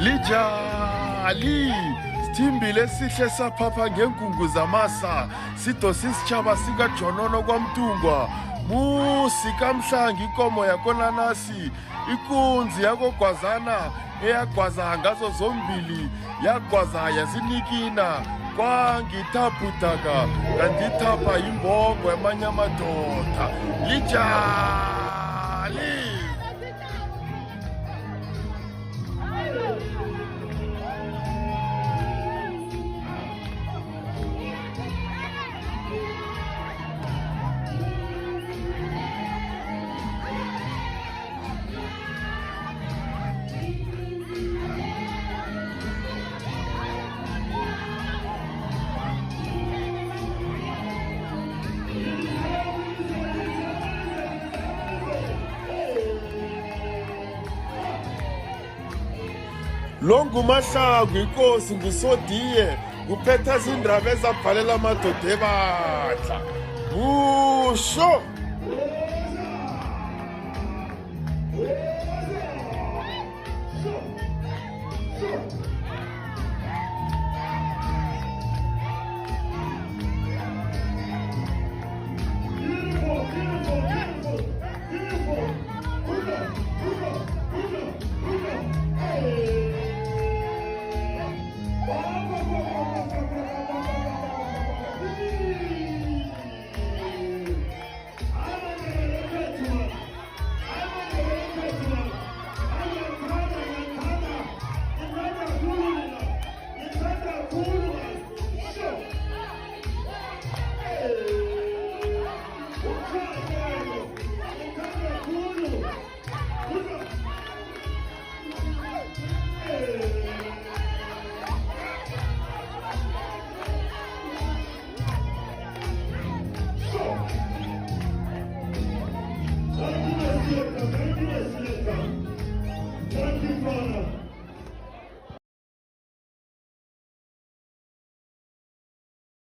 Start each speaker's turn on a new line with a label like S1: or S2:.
S1: Lijali Sithimbile esihle saphapha ngengungu zamasa sidosa isitshaba sikaJonono kwaMtungwa musi kaMhlangi inkomo yakonanasi ikunzi yakogwazana eyagwaza ngazo zombili yagwaza yazinikina kwangithaphudaka kandithapha imbogo yamanye amadoda Lijali. LonguMahlangu inkosi ngusodiye kuphetha izindaba ezabhalela amadoda ebandla usho
S2: Thank you.